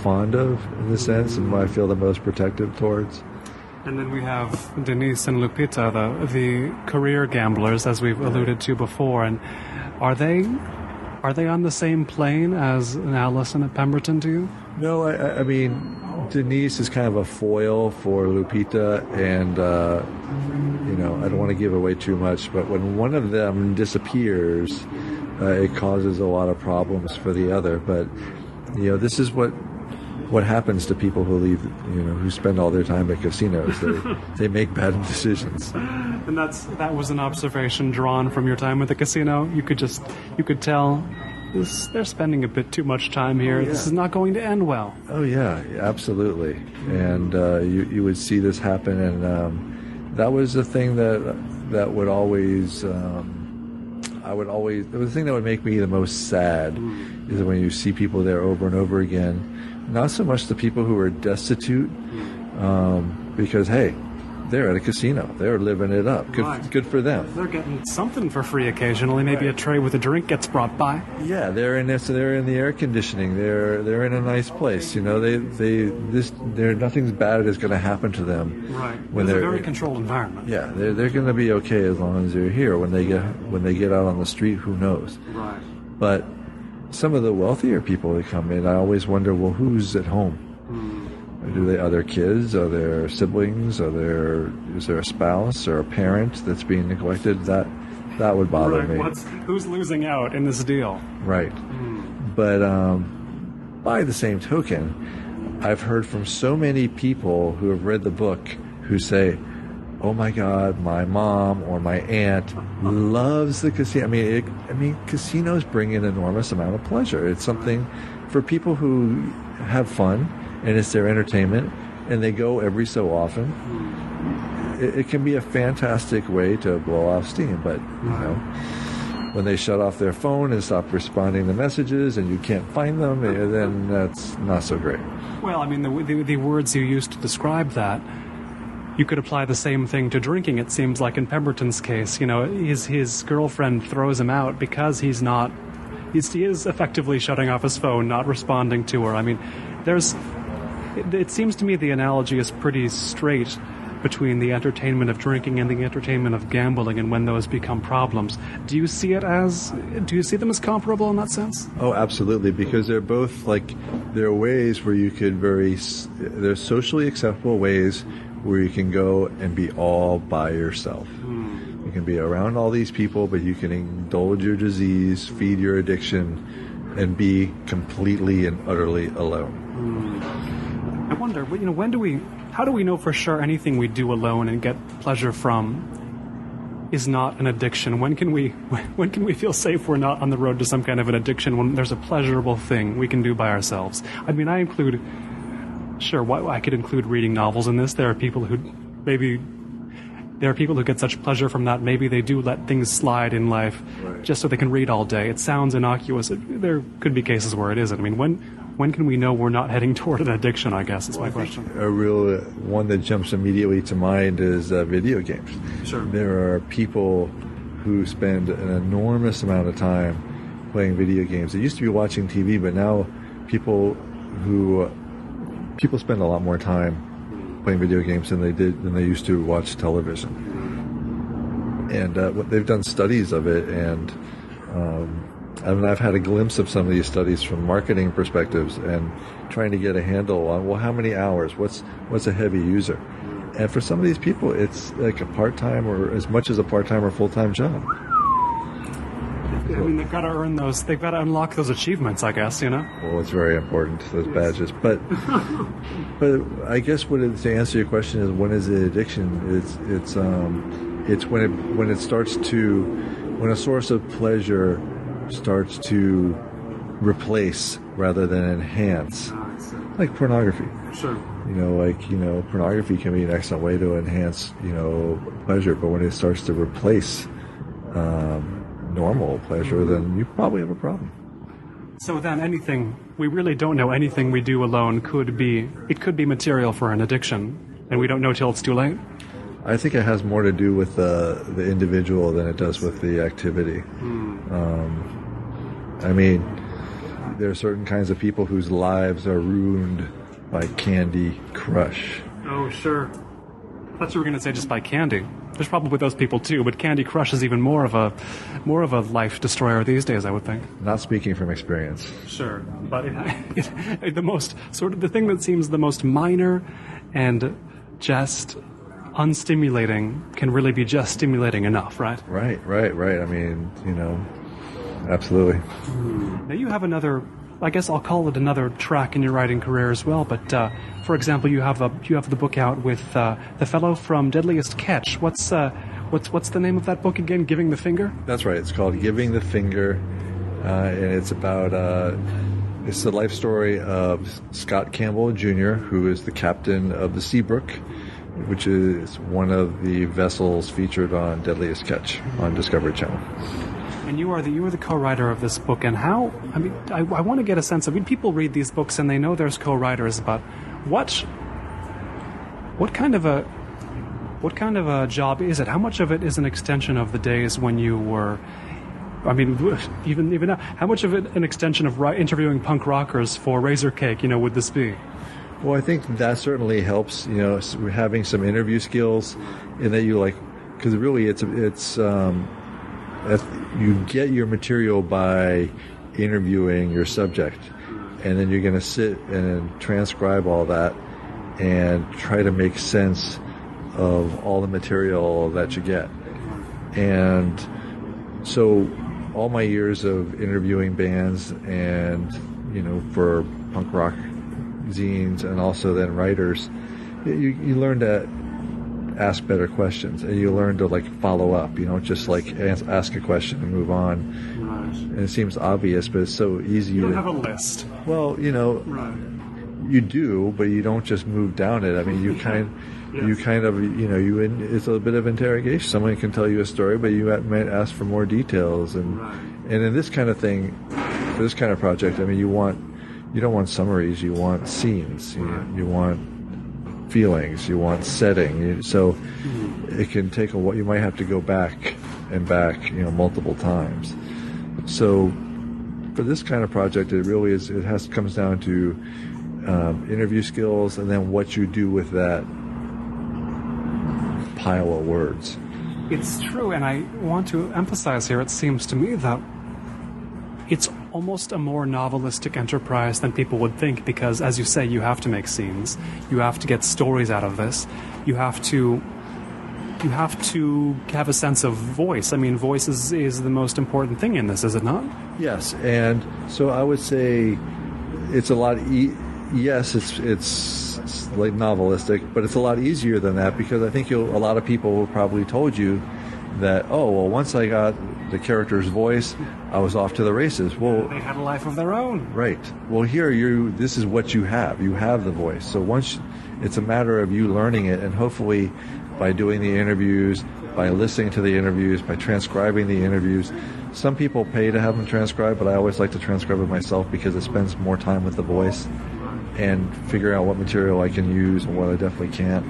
fond of, in the sense, and I feel the most protective towards. And then we have Denise and Lupita, the career gamblers, as we've alluded to before. And are they on the same plane as an Alice and a Pemberton to you? No, I mean, Denise is kind of a foil for Lupita, and I don't want to give away too much, but when one of them disappears, it causes a lot of problems for the other. But this is what happens to people who leave, who spend all their time at casinos. They make bad decisions. And that was an observation drawn from your time at the casino. You could tell they're spending a bit too much time here. Oh, yeah. This is not going to end well. Oh yeah, absolutely. And you would see this happen, and that was the thing that would always. The thing that would make me the most sad is when you see people there over and over again. Not so much the people who are destitute, because, hey, they're at a casino. They're living it up. Good for them. They're getting something for free occasionally. Maybe a tray with a drink gets brought by. Yeah, they're in this. They're in the air conditioning. They're in a nice place. Nothing bad is going to happen to them. Right. When it's a very controlled environment. Yeah, they're going to be okay as long as they're here. When they get out on the street, who knows? Right. But some of the wealthier people that come in, I always wonder, well, who's at home? Are there kids? Are there siblings? Is there a spouse or a parent that's being neglected? That would bother me. Who's losing out in this deal? Right. But by the same token, I've heard from so many people who have read the book who say, oh my God, my mom or my aunt loves the casino. I mean, casinos bring an enormous amount of pleasure. It's something for people who have fun, and it's their entertainment, and they go every so often. It can be a fantastic way to blow off steam, but when they shut off their phone and stop responding to messages and you can't find them, then that's not so great. Well, I mean, the words you used to describe that, you could apply the same thing to drinking, it seems like in Pemberton's case. His girlfriend throws him out because he is effectively shutting off his phone, not responding to her. I mean, it seems to me the analogy is pretty straight between the entertainment of drinking and the entertainment of gambling, and when those become problems. Do you see them as comparable in that sense? Oh, absolutely, because they're both there are ways where you could they're socially acceptable ways where you can go and be all by yourself. You can be around all these people, but you can indulge your disease, feed your addiction, and be completely and utterly alone. I wonder, how do we know for sure anything we do alone and get pleasure from is not an addiction? When can we feel safe we're not on the road to some kind of an addiction, when there's a pleasurable thing we can do by ourselves? I mean, I could include reading novels in this. There are people who get such pleasure from that. Maybe they do let things slide in life just so they can read all day. It sounds innocuous. There could be cases where it isn't. I mean, when can we know we're not heading toward an addiction, I guess, is my question. A real one that jumps immediately to mind is video games. Sure. There are people who spend an enormous amount of time playing video games. They used to be watching TV, but now people spend a lot more time playing video games than they used to watch television. And they've done studies of it, and I've had a glimpse of some of these studies from marketing perspectives and trying to get a handle on, well, how many hours? What's a heavy user? And for some of these people, it's like a part-time or as much as a part-time or full-time job. I mean, they've got to earn those. They've got to unlock those achievements, I guess, Well, it's very important, those badges. But I guess to answer your question is, when is it addiction? It's when a source of pleasure starts to replace rather than enhance, like pornography. Sure. Pornography can be an excellent way to enhance, pleasure, but when it starts to replace normal pleasure, then you probably have a problem. So then we really don't know anything we do alone could be material for an addiction, and we don't know till it's too late? I think it has more to do with the individual than it does with the activity. There are certain kinds of people whose lives are ruined by Candy Crush. Oh, sure. I thought you were going to say just by candy. There's probably those people too, but Candy Crush is even more of a life destroyer these days, I would think. Not speaking from experience. Sure, but the thing that seems the most minor and just unstimulating can really be just stimulating enough, right? Right. I mean, absolutely. Now you have another, I guess I'll call it another track in your writing career as well, but for example, you have the book out with the fellow from Deadliest Catch. What's the name of that book again? Giving the Finger? That's right. It's called Giving the Finger, and it's about it's the life story of Scott Campbell Jr., who is the captain of the Seabrook, which is one of the vessels featured on Deadliest Catch on Discovery Channel. And you are the co-writer of this book, and how? I mean, I want to get a sense of. People read these books and they know there's co-writers, but what kind of a job is it? How much of it is an extension of the days when you were? I mean, even now, how much of it an extension of interviewing punk rockers for Razorcake? Would this be? Well, I think that certainly helps. Having some interview skills, in that because really it's you get your material by interviewing your subject, and then you're going to sit and transcribe all that and try to make sense of all the material that you get. And So all my years of interviewing bands and, for punk rock zines and also then writers, you learn to ask better questions, and you learn to follow up. You don't just ask a question and move on. Right. And it seems obvious, but it's so easy. You don't have a list. Well, Right. you do, but you don't just move down it. I mean, you it's a bit of interrogation. Someone can tell you a story, but you might ask for more details. And and in this kind of thing, for this kind of project, I mean, you don't want summaries. You want scenes. You want feelings. You want setting. So it can take a while. You might have to go back and back, multiple times. So for this kind of project, it really is. Comes down to interview skills, and then what you do with that pile of words. It's true, and I want to emphasize here, it seems to me that it's almost a more novelistic enterprise than people would think, because, as you say, you have to make scenes, you have to get stories out of this, you have to have a sense of voice. I mean, voice is the most important thing in this, is it not? Yes, and so I would say it's a lot. Yes, it's like novelistic, but it's a lot easier than that, because I think a lot of people probably told you that, once I got the character's voice, I was off to the races. Well, they had a life of their own. Right. Well, here this is what you have. You have the voice. So it's a matter of you learning it, and hopefully by doing the interviews, by listening to the interviews, by transcribing the interviews. Some people pay to have them transcribed, but I always like to transcribe it myself because it spends more time with the voice and figuring out what material I can use and what I definitely can't.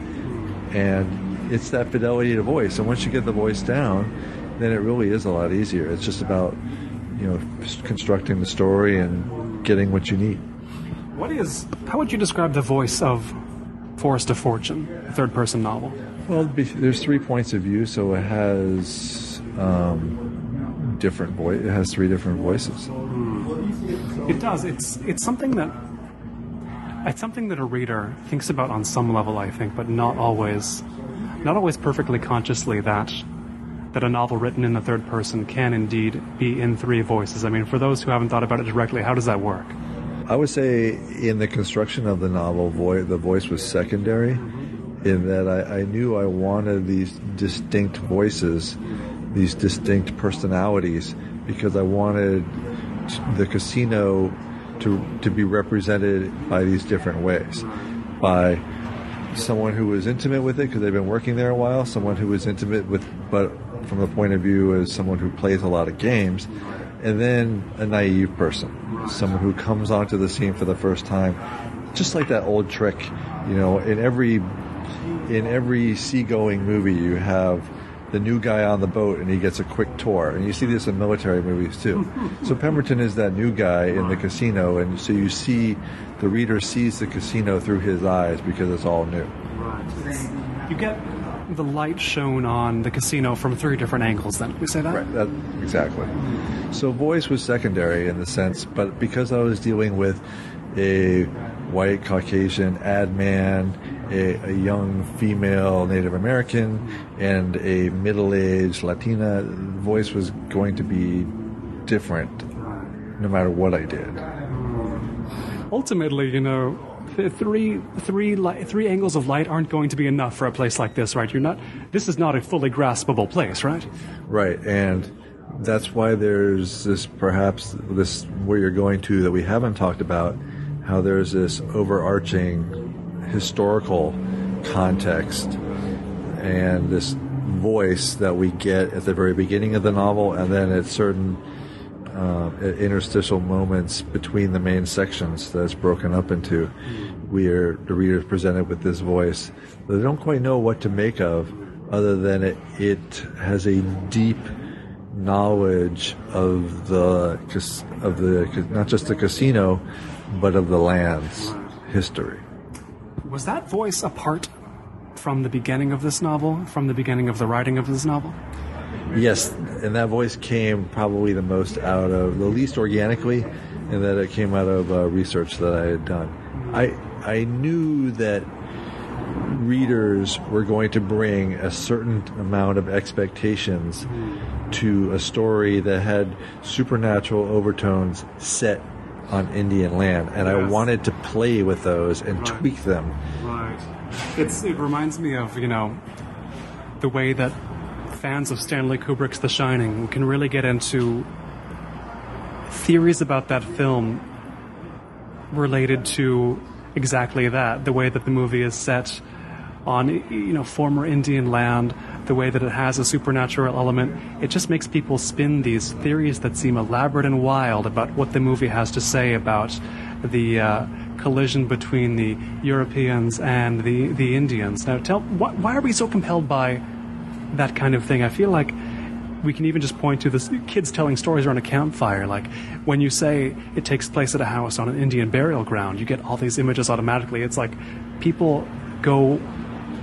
And it's that fidelity to voice. And once you get the voice down, then it really is a lot easier. It's just about, constructing the story and getting what you need. How would you describe the voice of Forest of Fortune, a third-person novel? Well, there's 3 points of view, so it has different voice. It has 3 different voices. It does. It's something that a reader thinks about on some level, I think, but not always perfectly consciously, that a novel written in the third person can indeed be in 3 voices. I mean, for those who haven't thought about it directly, how does that work? I would say in the construction of the novel, the voice was secondary, in that I knew I wanted these distinct voices, these distinct personalities, because I wanted the casino to be represented by these different ways. By someone who was intimate with it because they've been working there a while, someone who was intimate with, but from the point of view as someone who plays a lot of games, and then a naive person, someone who comes onto the scene for the first time, just like that old trick, in every seagoing movie you have the new guy on the boat and he gets a quick tour, and you see this in military movies too. So Pemberton is that new guy in the casino, and so the reader sees the casino through his eyes because it's all new. Right. You get the light shown on the casino from 3 different angles, then. We say that? Right, exactly. So voice was secondary in the sense, but because I was dealing with a white Caucasian ad man, a young female Native American, and a middle-aged Latina, the voice was going to be different no matter what I did. Ultimately, three angles of light aren't going to be enough for a place like this, right? This is not a fully graspable place, right? Right, and that's why there's this where you're going to that we haven't talked about, how there's this overarching historical context and this voice that we get at the very beginning of the novel, and then at certain interstitial moments between the main sections that's broken up into, where the reader is presented with this voice that they don't quite know what to make of, other than it has a deep knowledge of the not just the casino, but of the land's history. Was that voice a part from the beginning of this novel, from the beginning of the writing of this novel? Yes, and that voice came probably the least organically, and that it came out of research that I had done. I knew that readers were going to bring a certain amount of expectations to a story that had supernatural overtones set on Indian land, and I wanted to play with those and tweak them. Right. It reminds me of, the way that fans of Stanley Kubrick's The Shining can really get into theories about that film related to exactly that, the way that the movie is set on former Indian land, the way that it has a supernatural element. It just makes people spin these theories that seem elaborate and wild about what the movie has to say about the collision between the Europeans and the Indians. Now, why are we so compelled by that kind of thing? I feel like we can even just point to this kids telling stories around a campfire. Like when you say it takes place at a house on an Indian burial ground, you get all these images automatically. It's like people go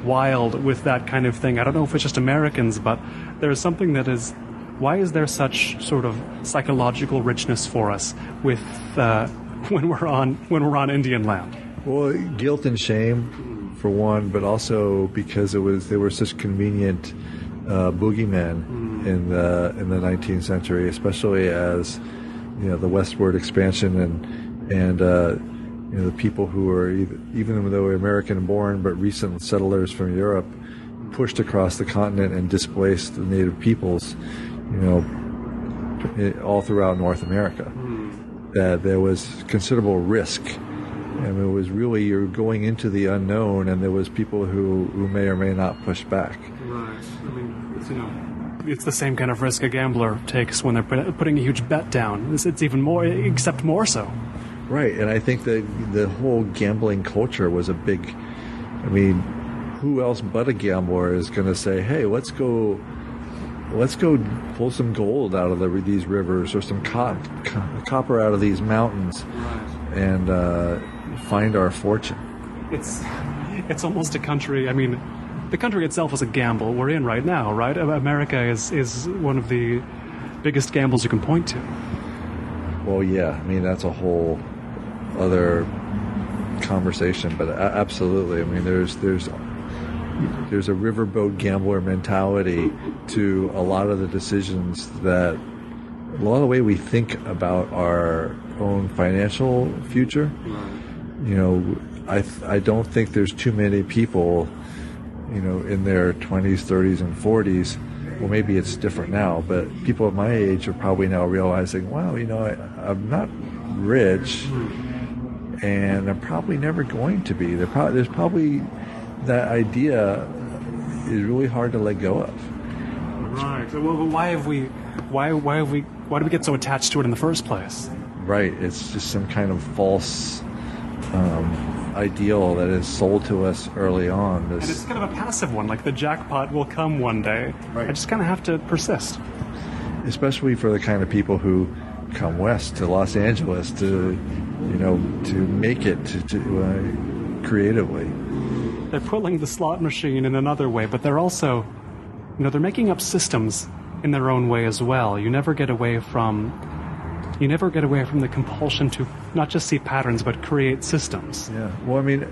wild with that kind of thing. I don't know if it's just Americans, but there's something that is. Why is there such sort of psychological richness for us with when we're on Indian land? Well, guilt and shame for one, but also because they were such convenient boogeymen in the 19th century, especially as the westward expansion and the people who were even though they were American born but recent settlers from Europe pushed across the continent and displaced the native peoples, all throughout North America. That there was considerable risk. And it was really, you're going into the unknown, and there was people who may or may not push back. Right. I mean, it's the same kind of risk a gambler takes when they're putting a huge bet down. It's even more, except more so. Right, and I think that the whole gambling culture was a big. I mean, who else but a gambler is going to say, "Hey, let's go pull some gold out of these rivers, or some copper out of these mountains, and find our fortune." It's almost a country. I mean, the country itself is a gamble we're in right now, right? America is one of the biggest gambles you can point to. Well, yeah. I mean, that's a whole other conversation, but absolutely. I mean, there's a riverboat gambler mentality to a lot of the decisions that a lot of the way we think about our own financial future. I don't think there's too many people, in their 20s, 30s, and 40s. Well, maybe it's different now, but people at my age are probably now realizing, wow, I'm not rich, and I'm probably never going to be. There's probably that idea is really hard to let go of. Right. Well, why do we get so attached to it in the first place? Right. It's just some kind of false ideal that is sold to us early on. And it's kind of a passive one, like the jackpot will come one day. Right. I just kind of have to persist. Especially for the kind of people who come west to Los Angeles to make it to creatively. They're pulling the slot machine in another way, but they're also, they're making up systems in their own way as well. You never get away from the compulsion to not just see patterns, but create systems. Yeah. Well, I mean,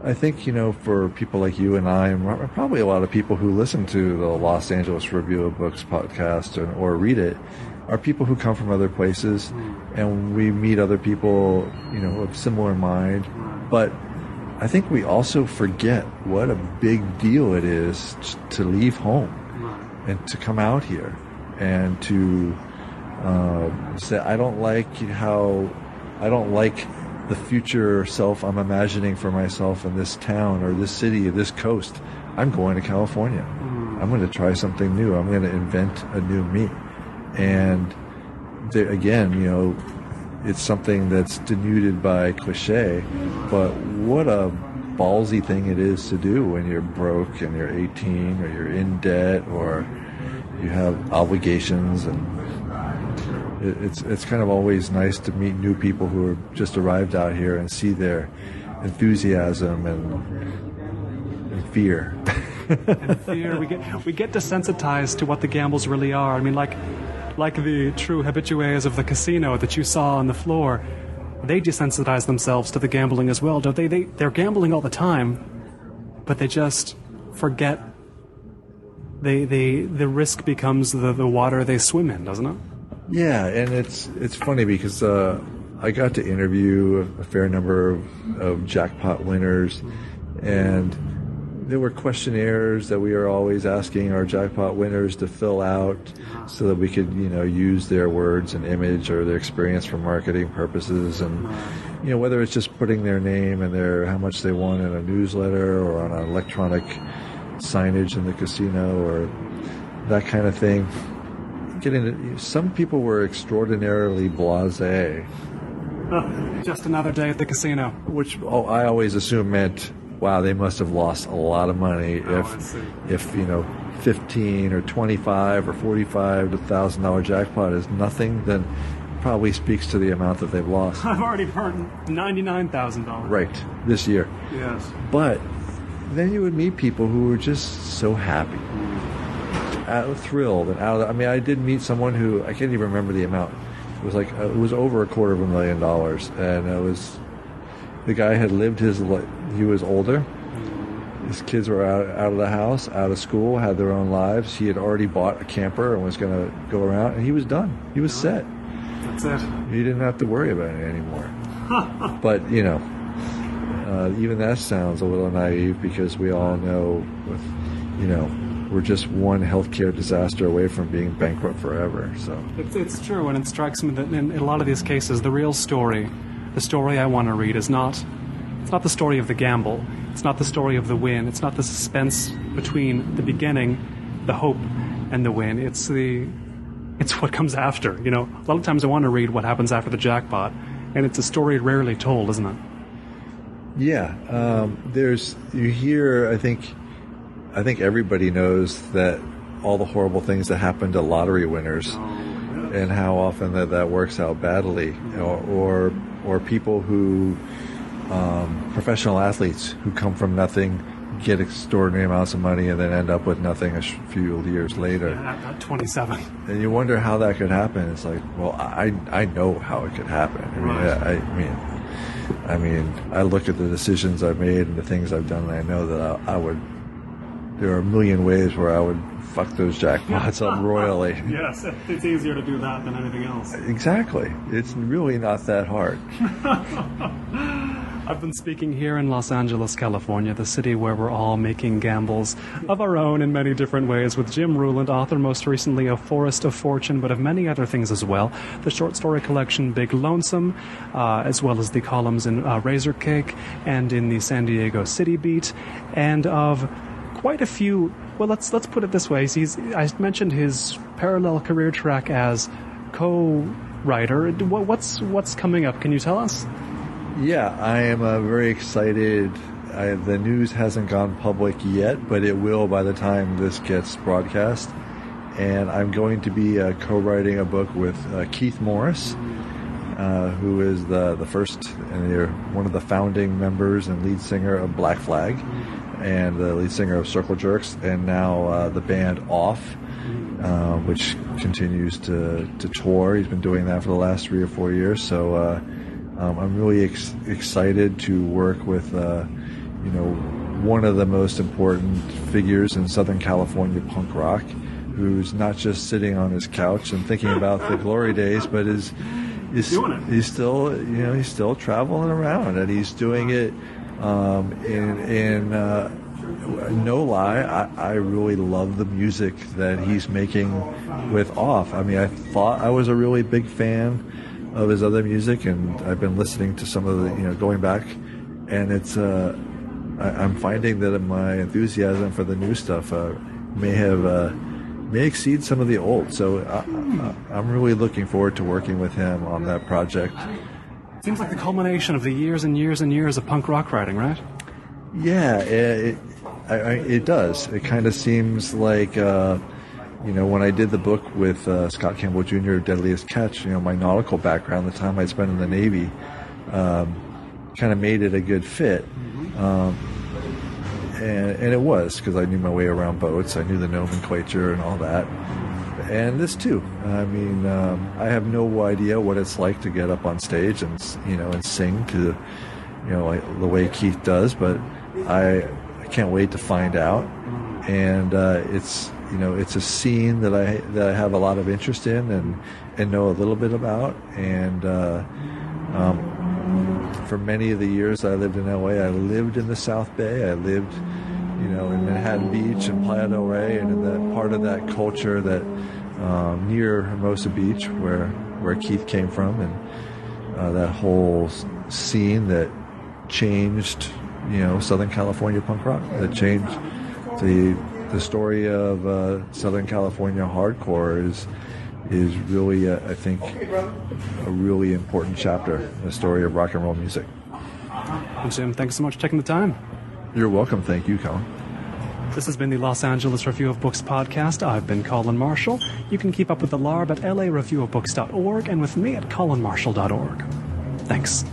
I think, for people like you and I, and probably a lot of people who listen to the Los Angeles Review of Books podcast or read it, are people who come from other places, and we meet other people, of similar mind. But I think we also forget what a big deal it is to leave home and to come out here and to say, I don't like the future self I'm imagining for myself in this town or this city or this coast. I'm going to California. I'm going to try something new. I'm going to invent a new me. And there, again, it's something that's denuded by cliche, but what a ballsy thing it is to do when you're broke and you're 18 or you're in debt or you have obligations. And it's kind of always nice to meet new people who have just arrived out here and see their enthusiasm and fear. And fear. We get desensitized to what the gambles really are. I mean, like the true habitués of the casino that you saw on the floor, they desensitize themselves to the gambling as well, don't they? They're gambling all the time, but they just forget. The risk becomes the water they swim in, doesn't it? Yeah, and it's funny because I got to interview a fair number of Jackpot winners, and there were questionnaires that we are always asking our Jackpot winners to fill out so that we could, use their words and image or their experience for marketing purposes, and whether it's just putting their name and how much they won in a newsletter or on an electronic signage in the casino or that kind of thing. Some people were extraordinarily blasé. Just another day at the casino. Which I always assume meant, wow, they must have lost a lot of money if 15 or 25 or $45,000 jackpot is nothing, then probably speaks to the amount that they've lost. I've already earned $99,000. Right, this year. Yes. But then you would meet people who were just so happy, thrilled, and I did meet someone who, I can't even remember the amount. It was it was over $250,000, and it was, the guy had lived he was older. His kids were out of the house, out of school, had their own lives. He had already bought a camper and was going to go around, and he was done. He was set. That's it. He didn't have to worry about it anymore. But, even that sounds a little naive because we all know, we're just one healthcare disaster away from being bankrupt forever. So it's true, and it strikes me that in a lot of these cases, the real story, the story I want to read, it's not the story of the gamble. It's not the story of the win. It's not the suspense between the beginning, the hope, and the win. It's what comes after. A lot of times I want to read what happens after the jackpot, and it's a story rarely told, isn't it? Yeah, you hear, I think everybody knows that all the horrible things that happen to lottery winners, and how often that works out badly, or people who, professional athletes who come from nothing, get extraordinary amounts of money, and then end up with nothing a few years later. Yeah, at 27. And you wonder how that could happen. It's like, well, I know how it could happen. I look at the decisions I've made and the things I've done, and I know that there are a million ways where I would fuck those jackpots up royally. Yes, it's easier to do that than anything else. Exactly. It's really not that hard. I've been speaking here in Los Angeles, California, the city where we're all making gambles of our own in many different ways, with Jim Ruland, author most recently of Forest of Fortune, but of many other things as well. The short story collection Big Lonesome, as well as the columns in Razorcake and in the San Diego CityBeat, and of quite a few. Well, let's put it this way. I mentioned his parallel career track as co-writer. What's coming up? Can you tell us? Yeah, I am very excited. The news hasn't gone public yet, but it will by the time this gets broadcast. And I'm going to be co-writing a book with Keith Morris, who is the first and one of the founding members and lead singer of Black Flag, and the lead singer of Circle Jerks, and now the band Off, which continues to tour. He's been doing that for the last 3 or 4 years. So I'm really excited to work with one of the most important figures in Southern California punk rock, who's not just sitting on his couch and thinking about the glory days, but he's still traveling around, and he's doing it in no lie. I really love the music that he's making with Off. I thought I was a really big fan of his other music, and I've been listening to some of the, going back, and it's I'm finding that my enthusiasm for the new stuff may exceed some of the old. So I'm really looking forward to working with him on that project. Seems like the culmination of the years and years and years of punk rock writing, right? Yeah, it does. It kind of seems like when I did the book with Scott Campbell Jr., Deadliest Catch, my nautical background, the time I'd spent in the Navy, kind of made it a good fit. And it was, because I knew my way around boats. I knew the nomenclature and all that. And this too. I have no idea what it's like to get up on stage and sing to, like the way Keith does, but I I can't wait to find out. And it's a scene that I have a lot of interest in and know a little bit about. And for many of the years I lived in LA, I lived in the South Bay. I lived, in Manhattan Beach and Playa del Rey, and in that part of that culture that near Hermosa Beach, where Keith came from, and that whole scene that changed, Southern California punk rock, that changed the story of Southern California hardcore is really, I think, a really important chapter in the story of rock and roll music. Well, Jim, thanks so much for taking the time. You're welcome. Thank you, Colin. This has been the Los Angeles Review of Books podcast. I've been Colin Marshall. You can keep up with the LARB at lareviewofbooks.org and with me at colinmarshall.org. Thanks.